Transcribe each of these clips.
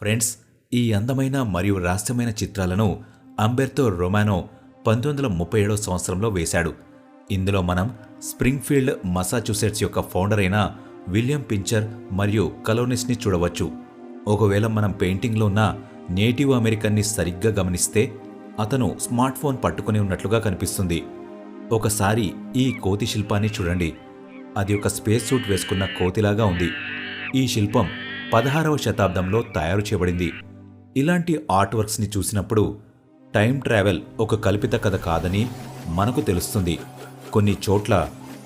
Friends, ఈ అందమైన మరియు రహస్యమైన చిత్రాలను అంబెర్తో రొమానో 1937 సంవత్సరంలో వేశాడు. ఇందులో మనం స్ప్రింగ్ఫీల్డ్, మసాచ్యూసెట్స్ యొక్క ఫౌండర్ అయిన విలియం పించర్ మరియు కలోనిస్ని చూడవచ్చు. ఒకవేళ మనం పెయింటింగ్లో ఉన్న నేటివ్ అమెరికన్ని సరిగ్గా గమనిస్తే అతను స్మార్ట్ ఫోన్ పట్టుకుని ఉన్నట్లుగా కనిపిస్తుంది. ఒకసారి ఈ కోతి శిల్పాన్ని చూడండి. అది ఒక స్పేస్ సూట్ వేసుకున్న కోతిలాగా ఉంది. ఈ శిల్పం 16వ శతాబ్దంలో తయారు చేయబడింది. ఇలాంటి ఆర్ట్ వర్క్స్ని చూసినప్పుడు టైం ట్రావెల్ ఒక కల్పిత కథ కాదని మనకు తెలుస్తుంది. కొన్ని చోట్ల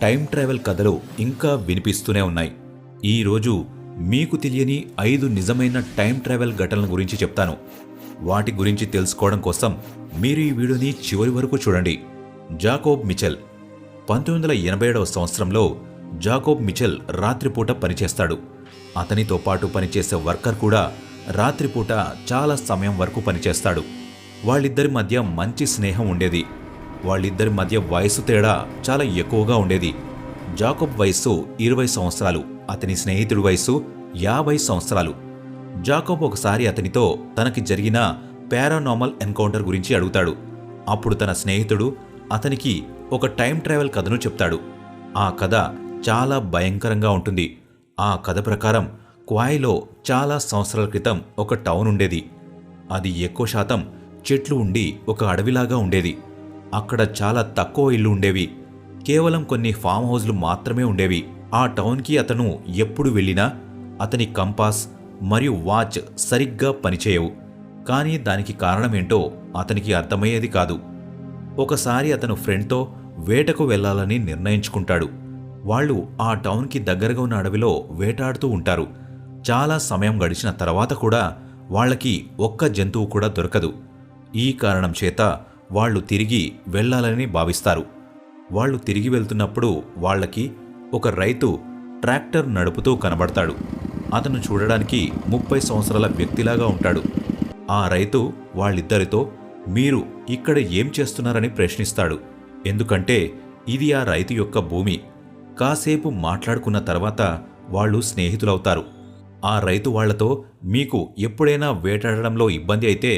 టైం ట్రావెల్ కథలు ఇంకా వినిపిస్తూనే ఉన్నాయి. ఈరోజు మీకు తెలియని 5 నిజమైన టైం ట్రావెల్ ఘటనల గురించి చెప్తాను. వాటి గురించి తెలుసుకోవడం కోసం మీరు ఈ వీడియోని చివరి వరకు చూడండి. జాకోబ్ మిచెల్ 1987వ సంవత్సరంలో జాకోబ్ మిచెల్ రాత్రిపూట పనిచేస్తాడు. అతనితో పాటు పనిచేసే వర్కర్ కూడా రాత్రిపూట చాలా సమయం వరకు పనిచేస్తాడు. వాళ్ళిద్దరి మధ్య మంచి స్నేహం ఉండేది. వాళ్ళిద్దరి మధ్య వయసు తేడా చాలా ఎక్కువగా ఉండేది. జాకోబ్ వయస్సు 20 సంవత్సరాలు, అతని స్నేహితుడి వయస్సు 50 సంవత్సరాలు. జాకోబ్ ఒకసారి అతనితో తనకి జరిగిన పారానార్మల్ ఎన్కౌంటర్ గురించి అడుగుతాడు. అప్పుడు తన స్నేహితుడు అతనికి ఒక టైం ట్రావెల్ కథను చెప్తాడు. ఆ కథ చాలా భయంకరంగా ఉంటుంది. ఆ కథ ప్రకారం క్వాయ్లో చాలా సంవత్సరాల క్రితం ఒక టౌన్ ఉండేది. అది ఎక్కువ శాతం చెట్లు ఉండి ఒక అడవిలాగా ఉండేది. అక్కడ చాలా తక్కువ ఇళ్ళు ఉండేవి. కేవలం కొన్ని ఫామ్ హౌస్లు మాత్రమే ఉండేవి. ఆ టౌన్కి అతను ఎప్పుడు వెళ్ళినా అతని కంపాస్ మరియు వాచ్ సరిగ్గా పనిచేయవు. కానీ దానికి కారణమేంటో అతనికి అర్థమయ్యేది కాదు. ఒకసారి అతను ఫ్రెండ్తో వేటకు వెళ్లాలని నిర్ణయించుకుంటాడు. వాళ్ళు ఆ టౌన్కి దగ్గరగా ఉన్న అడవిలో వేటాడుతూ ఉంటారు. చాలా సమయం గడిచిన తర్వాత కూడా వాళ్ళకి ఒక్క జంతువు కూడా దొరకదు. ఈ కారణం చేత వాళ్ళు తిరిగి వెళ్లాలని భావిస్తారు. వాళ్ళు తిరిగి వెళ్తున్నప్పుడు వాళ్ళకి ఒక రైతు ట్రాక్టర్ నడుపుతూ కనబడతాడు. అతను చూడడానికి 30 సంవత్సరాల వ్యక్తిలాగా ఉంటాడు. ఆ రైతు వాళ్ళిద్దరితో మీరు ఇక్కడ ఏం చేస్తున్నారని ప్రశ్నిస్తాడు. ఎందుకంటే ఇది ఆ రైతు యొక్క భూమి. కాసేపు మాట్లాడుకున్న తర్వాత వాళ్ళు స్నేహితులవుతారు. ఆ రైతు వాళ్లతో మీకు ఎప్పుడైనా వేటాడడంలో ఇబ్బంది అయితే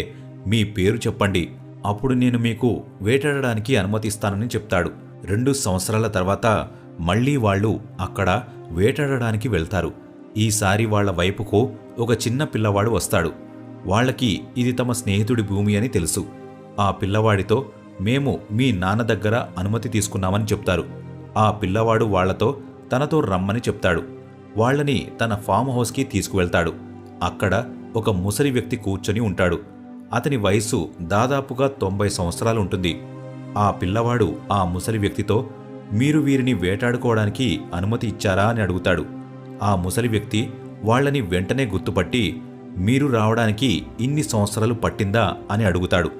మీ పేరు చెప్పండి, అప్పుడు నేను మీకు వేటాడడానికి అనుమతిస్తానని చెప్తాడు. 2 సంవత్సరాల తర్వాత మళ్లీ వాళ్ళు అక్కడ వేటాడడానికి వెళ్తారు. ఈసారి వాళ్ల వైపుకు ఒక చిన్న పిల్లవాడు వస్తాడు. వాళ్లకి ఇది తమ స్నేహితుడి భూమి అని తెలుసు. ఆ పిల్లవాడితో మేము మీ నాన్న దగ్గర అనుమతి తీసుకున్నామని చెప్తారు. ఆ పిల్లవాడు వాళ్లతో తనతో రమ్మని చెప్తాడు. వాళ్లని తన ఫామ్ హౌస్కి తీసుకువెళ్తాడు. అక్కడ ఒక ముసలి వ్యక్తి కూర్చొని ఉంటాడు. అతని వయస్సు దాదాపుగా 90 సంవత్సరాలు ఉంటుంది. ఆ పిల్లవాడు ఆ ముసలి వ్యక్తితో మీరు వీరిని వేటాడుకోవడానికి అనుమతి ఇచ్చారా అని అడుగుతాడు. ఆ ముసలి వ్యక్తి వాళ్లని వెంటనే గుర్తుపట్టి మీరు రావడానికి ఇన్ని సంవత్సరాలు పట్టిందా అని అడుగుతాడు.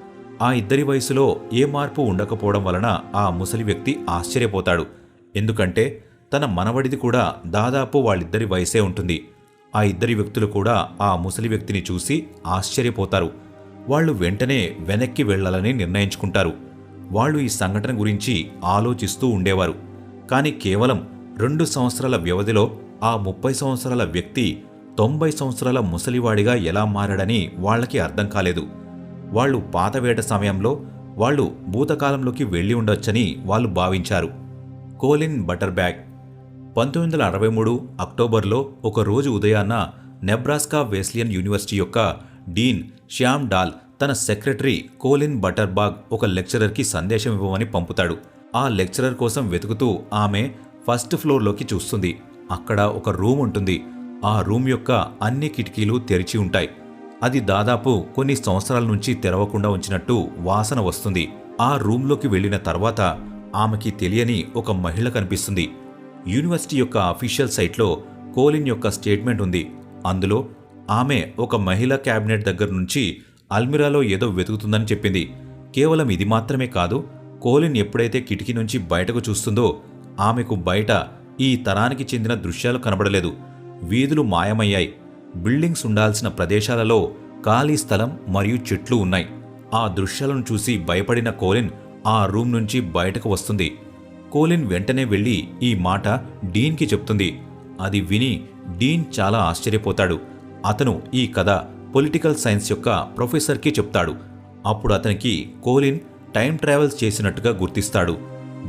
ఆ ఇద్దరి వయసులో ఏ మార్పు ఉండకపోవడం వలన ఆ ముసలి వ్యక్తి ఆశ్చర్యపోతాడు. ఎందుకంటే తన మనవడిది కూడా దాదాపు వాళ్ళిద్దరి వయసే ఉంటుంది. ఆ ఇద్దరి వ్యక్తులు కూడా ఆ ముసలి వ్యక్తిని చూసి ఆశ్చర్యపోతారు. వాళ్ళు వెంటనే వెనక్కి వెళ్లాలని నిర్ణయించుకుంటారు. వాళ్ళు ఈ సంఘటన గురించి ఆలోచిస్తూ ఉండేవారు. కానీ కేవలం 2 సంవత్సరాల వ్యవధిలో ఆ 30 సంవత్సరాల వ్యక్తి 90 సంవత్సరాల ముసలివాడిగా ఎలా మారాడని వాళ్లకి అర్థం కాలేదు. వాళ్ళు పాతవేట సమయంలో వాళ్ళు భూతకాలంలోకి వెళ్లి ఉండొచ్చని వాళ్ళు భావించారు. కోలిన్ బటర్బ్యాక్ 1963 అక్టోబర్లో ఒక రోజు ఉదయాన్న నెబ్రాస్కా వెస్లియన్ యూనివర్సిటీ యొక్క డీన్ శ్యామ్ డాల్ తన సెక్రటరీ కోలిన్ బటర్బాగ్ ఒక లెక్చరర్కి సందేశం ఇవ్వమని పంపుతాడు. ఆ లెక్చరర్ కోసం వెతుకుతూ ఆమె ఫస్ట్ ఫ్లోర్లోకి చూస్తుంది. అక్కడ ఒక రూమ్ ఉంటుంది. ఆ రూమ్ యొక్క అన్ని కిటికీలు తెరిచి ఉంటాయి. అది దాదాపు కొన్ని సంవత్సరాల నుంచి తెరవకుండా ఉంచినట్టు వాసన వస్తుంది. ఆ రూమ్లోకి వెళ్లిన తర్వాత ఆమెకి తెలియని ఒక మహిళ కనిపిస్తుంది. యూనివర్సిటీ యొక్క అఫీషియల్ సైట్లో కోలిన్ యొక్క స్టేట్మెంట్ ఉంది. అందులో ఆమె ఒక మహిళా క్యాబినెట్ దగ్గర నుంచి అల్మిరాలో ఏదో వెతుకుతుందని చెప్పింది. కేవలం ఇది మాత్రమే కాదు, కోలిన్ ఎప్పుడైతే కిటికీ నుంచి బయటకు చూస్తుందో ఆమెకు బయట ఈ తరానికి చెందిన దృశ్యాలు కనబడలేదు. వీధులు మాయమయ్యాయి. బిల్డింగ్స్ ఉండాల్సిన ప్రదేశాలలో ఖాళీ స్థలం మరియు చెట్లు ఉన్నాయి. ఆ దృశ్యాలను చూసి భయపడిన కోలిన్ ఆ రూమ్ నుంచి బయటకు వస్తుంది. కోలిన్ వెంటనే వెళ్లి ఈ మాట డీన్కి చెప్తుంది. అది విని డీన్ చాలా ఆశ్చర్యపోతాడు. అతను ఈ కథ పొలిటికల్ సైన్స్ యొక్క ప్రొఫెసర్కి చెప్తాడు. అప్పుడు అతనికి కోలిన్ టైం ట్రావెల్స్ చేసినట్టుగా గుర్తిస్తాడు.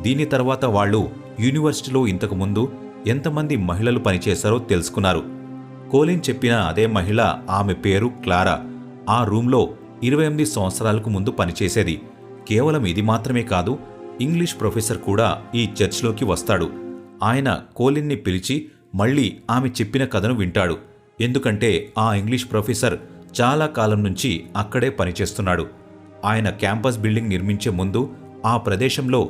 దీని తర్వాత వాళ్ళు యూనివర్సిటీలో ఇంతకుముందు ఎంతమంది మహిళలు పనిచేశారో తెలుసుకున్నారు. కోలిన్ చెప్పిన అదే మహిళ, ఆమె పేరు క్లారా, ఆ రూంలో 28 సంవత్సరాలకు ముందు పనిచేసేది. కేవలం ఇది మాత్రమే కాదు, ఇంగ్లీష్ ప్రొఫెసర్ కూడా ఈ చర్చ్లోకి వస్తాడు. ఆయన కోలిన్ని పిలిచి మళ్ళీ ఆమె చెప్పిన కథను వింటాడు. ఎందుకంటే ఆ ఇంగ్లీష్ ప్రొఫెసర్ చాలా కాలం నుంచి అక్కడే పనిచేస్తున్నాడు. ఆయన క్యాంపస్ బిల్డింగ్ నిర్మించే ముందు ఆ ప్రదేశంలో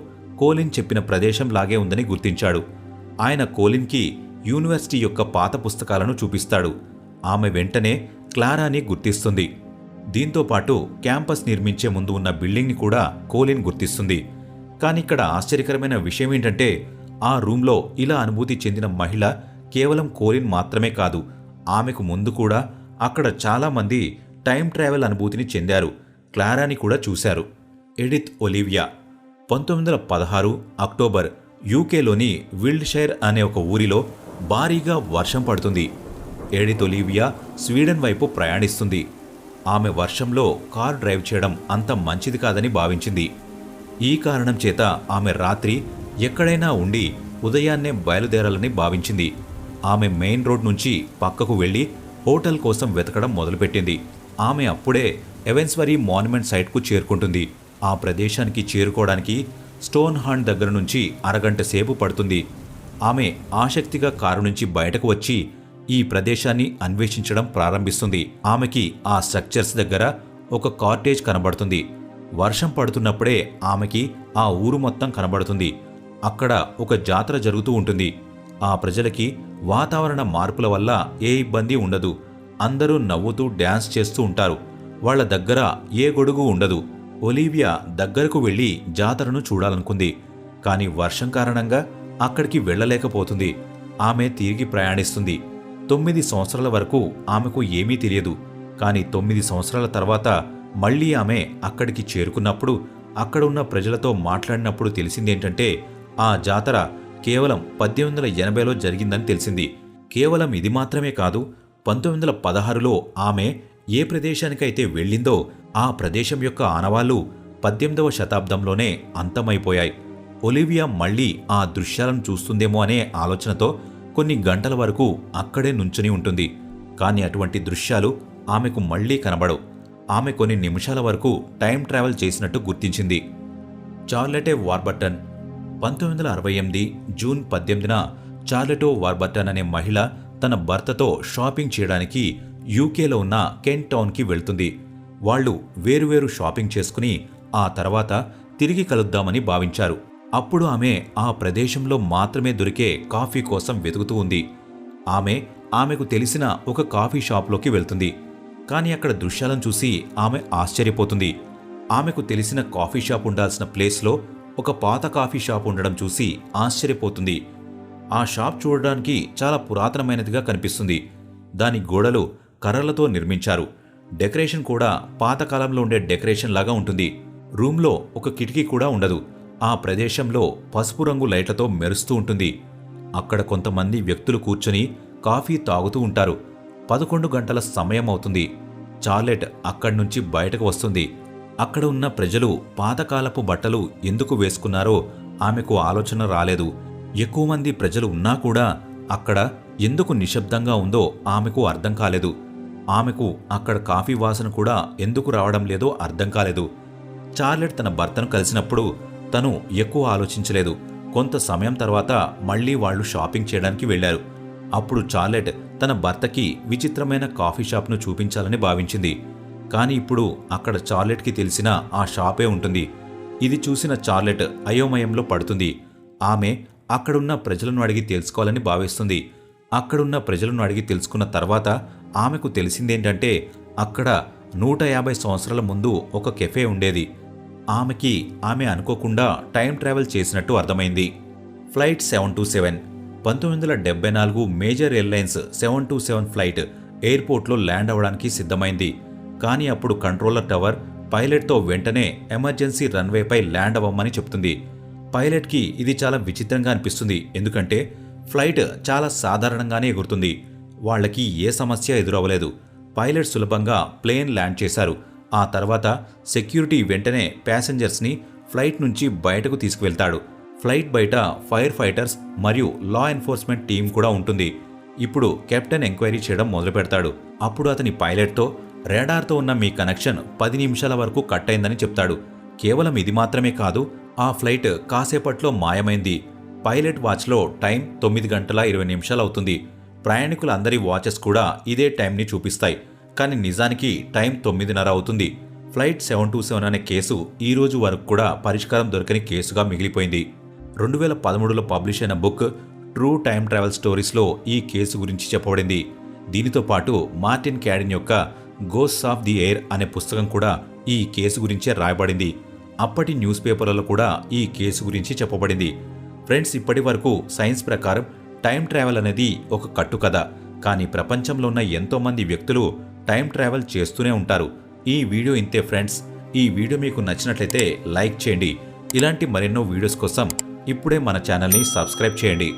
కోలిన్ చెప్పిన ప్రదేశం లాగే ఉందని గుర్తించాడు. ఆయన కోలిన్కి యూనివర్సిటీ యొక్క పాత పుస్తకాలను చూపిస్తాడు. ఆమె వెంటనే క్లారాని గుర్తిస్తుంది. దీంతోపాటు క్యాంపస్ నిర్మించే ముందు ఉన్న బిల్డింగ్ని కూడా కోలిన్ గుర్తిస్తుంది. కానీ ఇక్కడ ఆశ్చర్యకరమైన విషయం ఏంటంటే, ఆ రూంలో ఇలా అనుభూతి చెందిన మహిళ కేవలం కోలిన్ మాత్రమే కాదు, ఆమెకు ముందు కూడా అక్కడ చాలామంది టైం ట్రావెల్ అనుభూతిని చెందారు. క్లారాని కూడా చూశారు. ఎడిత్ ఒలివియా 1916 అక్టోబర్ యూకేలోని విల్డ్షైర్ అనే ఒక ఊరిలో భారీగా వర్షం పడుతుంది. ఎడిత్ ఒలివియా స్వీడన్ వైపు ప్రయాణిస్తుంది. ఆమె వర్షంలో కార్ డ్రైవ్ చేయడం అంత మంచిది కాదని భావించింది. ఈ కారణం చేత ఆమె రాత్రి ఎక్కడైనా ఉండి ఉదయాన్నే బయలుదేరాలని భావించింది. ఆమె మెయిన్ రోడ్ నుంచి పక్కకు వెళ్లి హోటల్ కోసం వెతకడం మొదలుపెట్టింది. ఆమె అప్పుడే ఎవెన్స్బరీ మాన్యుమెంట్ సైట్కు చేరుకుంటుంది. ఆ ప్రదేశానికి చేరుకోవడానికి స్టోన్ హాండ్ దగ్గర నుంచి అరగంట సేపు పడుతుంది. ఆమె ఆసక్తిగా కారు నుంచి బయటకు వచ్చి ఈ ప్రదేశాన్ని అన్వేషించడం ప్రారంభిస్తుంది. ఆమెకి ఆ స్ట్రక్చర్స్ దగ్గర ఒక కాటేజ్ కనబడుతుంది. వర్షం పడుతున్నప్పుడే ఆమెకి ఆ ఊరు మొత్తం కనబడుతుంది. అక్కడ ఒక జాతర జరుగుతూ ఉంటుంది. ఆ ప్రజలకి వాతావరణ మార్పుల వల్ల ఏ ఇబ్బంది ఉండదు. అందరూ నవ్వుతూ డ్యాన్స్ చేస్తూ ఉంటారు. వాళ్ల దగ్గర ఏ గొడుగు ఉండదు. ఒలివియా దగ్గరకు వెళ్లి జాతరను చూడాలనుకుంది. కానీ వర్షం కారణంగా అక్కడికి వెళ్లలేకపోతుంది. ఆమె తిరిగి ప్రయాణిస్తుంది. 9 సంవత్సరాల వరకు ఆమెకు ఏమీ తెలియదు. కానీ 9 సంవత్సరాల తర్వాత మళ్లీ ఆమె అక్కడికి చేరుకున్నప్పుడు, అక్కడ ఉన్న ప్రజలతో మాట్లాడినప్పుడు తెలిసిందేంటంటే, ఆ జాతర కేవలం 1880లో జరిగిందని తెలిసింది. కేవలం ఇది మాత్రమే కాదు, 1916లో ఆమె ఏ ప్రదేశానికైతే వెళ్ళిందో ఆ ప్రదేశం యొక్క ఆనవాళ్లు 18వ శతాబ్దంలోనే అంతమైపోయాయి. ఒలివియా మళ్లీ ఆ దృశ్యాలను చూస్తుందేమో అనే ఆలోచనతో కొన్ని గంటల వరకు అక్కడే నుంచుని ఉంటుంది. కానీ అటువంటి దృశ్యాలు ఆమెకు మళ్లీ కనబడవు. ఆమె కొన్ని నిమిషాల వరకు టైం ట్రావెల్ చేసినట్టు గుర్తించింది. చార్లెటే వార్బర్టన్ 1968 జూన్ 18న చార్లెటో వార్బర్టన్ అనే మహిళ తన భర్తతో షాపింగ్ చేయడానికి యూకేలో ఉన్న కెంట్ టౌన్కి వెళ్తుంది. వాళ్లు వేరువేరు షాపింగ్ చేసుకుని ఆ తర్వాత తిరిగి కలుద్దామని భావించారు. అప్పుడు ఆమె ఆ ప్రదేశంలో మాత్రమే దొరికే కాఫీ కోసం వెతుకుతూ ఉంది. ఆమెకు తెలిసిన ఒక కాఫీ షాప్లోకి వెళ్తుంది. కానీ అక్కడ దృశ్యాలను చూసి ఆమె ఆశ్చర్యపోతుంది. ఆమెకు తెలిసిన కాఫీ షాప్ ఉండాల్సిన ప్లేస్లో ఒక పాత కాఫీ షాప్ ఉండడం చూసి ఆశ్చర్యపోతుంది. ఆ షాప్ చూడడానికి చాలా పురాతనమైనదిగా కనిపిస్తుంది. దాని గోడలు కర్రలతో నిర్మించారు. డెకరేషన్ కూడా పాతకాలంలో ఉండే డెకరేషన్ లాగా ఉంటుంది. రూమ్లో ఒక కిటికీ కూడా ఉండదు. ఆ ప్రదేశంలో పసుపు రంగు లైట్లతో మెరుస్తూ ఉంటుంది. అక్కడ కొంతమంది వ్యక్తులు కూర్చొని కాఫీ తాగుతూ ఉంటారు. 11 గంటల సమయం అవుతుంది. చార్లెట్ అక్కడి నుంచి బయటకు వస్తుంది. అక్కడ ఉన్న ప్రజలు పాతకాలపు బట్టలు ఎందుకు వేసుకున్నారో ఆమెకు ఆలోచన రాలేదు. ఎక్కువ మంది ప్రజలు ఉన్నా కూడా అక్కడ ఎందుకు నిశ్శబ్దంగా ఉందో ఆమెకు అర్థం కాలేదు. ఆమెకు అక్కడ కాఫీ వాసన కూడా ఎందుకు రావడం లేదో అర్థం కాలేదు. చార్లెట్ తన భర్తను కలిసినప్పుడు తను ఎక్కువ ఆలోచించలేదు. కొంత సమయం తర్వాత మళ్లీ వాళ్లు షాపింగ్ చేయడానికి వెళ్లారు. అప్పుడు చార్లెట్ తన భర్తకి విచిత్రమైన కాఫీ షాప్ను చూపించాలని భావించింది. కానీ ఇప్పుడు అక్కడ చార్లెట్కి తెలిసిన ఆ షాపే ఉంటుంది. ఇది చూసిన చార్లెట్ అయోమయంలో పడుతుంది. ఆమె అక్కడున్న ప్రజలను అడిగి తెలుసుకోవాలని భావిస్తుంది. అక్కడున్న ప్రజలను అడిగి తెలుసుకున్న తర్వాత ఆమెకు తెలిసిందేంటంటే, అక్కడ 150 సంవత్సరాల ముందు ఒక కెఫే ఉండేది. ఆమె అనుకోకుండా టైం ట్రావెల్ చేసినట్టు అర్థమైంది. ఫ్లైట్ 727 1974 మేజర్ ఎయిర్లైన్స్ 727 ఫ్లైట్ ఎయిర్పోర్ట్లో ల్యాండ్ అవ్వడానికి సిద్ధమైంది. కానీ అప్పుడు కంట్రోలర్ టవర్ పైలట్తో వెంటనే ఎమర్జెన్సీ రన్వేపై ల్యాండ్ అవ్వమని చెప్తుంది. పైలట్కి ఇది చాలా విచిత్రంగా అనిపిస్తుంది. ఎందుకంటే ఫ్లైట్ చాలా సాధారణంగానే ఎగురుతుంది. వాళ్లకి ఏ సమస్య ఎదురవ్వలేదు. పైలట్ సులభంగా ప్లేన్ ల్యాండ్ చేశారు. ఆ తర్వాత సెక్యూరిటీ వెంటనే ప్యాసింజర్స్ని ఫ్లైట్ నుంచి బయటకు తీసుకువెళ్తాడు. ఫ్లైట్ బయట ఫైర్ ఫైటర్స్ మరియు లా ఎన్ఫోర్స్మెంట్ టీం కూడా ఉంటుంది. ఇప్పుడు కెప్టెన్ ఎంక్వైరీ చేయడం మొదలు పెడతాడు. అప్పుడు అతని పైలట్తో రాడార్తో ఉన్న మీ కనెక్షన్ 10 నిమిషాల వరకు కట్ అయిందని చెప్తాడు. కేవలం ఇది మాత్రమే కాదు, ఆ ఫ్లైట్ కాసేపట్లో మాయమైంది. పైలట్ వాచ్లో టైం 9 గంటల 20 నిమిషాలు అవుతుంది. ప్రయాణికులందరి వాచెస్ కూడా ఇదే టైంని చూపిస్తాయి. కానీ నిజానికి టైం 9:30 అవుతుంది. ఫ్లైట్ 727 అనే కేసు ఈ రోజు వరకు కూడా పరిష్కారం దొరకని కేసుగా మిగిలిపోయింది. 2013లో పబ్లిష్ అయిన బుక్ ట్రూ టైమ్ ట్రావెల్ స్టోరీస్లో ఈ కేసు గురించి చెప్పబడింది. దీనితో పాటు మార్టిన్ క్యాడిన్ యొక్క గోస్ట్స్ ఆఫ్ ది ఎయిర్ అనే పుస్తకం కూడా ఈ కేసు గురించే రాయబడింది. అప్పటి న్యూస్ పేపర్లలో కూడా ఈ కేసు గురించి చెప్పబడింది. ఫ్రెండ్స్, ఇప్పటి వరకు సైన్స్ ప్రకారం టైం ట్రావెల్ అనేది ఒక కట్టుకథ. కానీ ప్రపంచంలో ఉన్న ఎంతోమంది వ్యక్తులు టైం ట్రావెల్ చేస్తూనే ఉంటారు. ఈ వీడియో ఇంతే ఫ్రెండ్స్. ఈ వీడియో మీకు నచ్చినట్లయితే లైక్ చేయండి. ఇలాంటి మరెన్నో వీడియోస్ కోసం ఇప్పుడే మన ఛానల్ని సబ్స్క్రైబ్ చేయండి.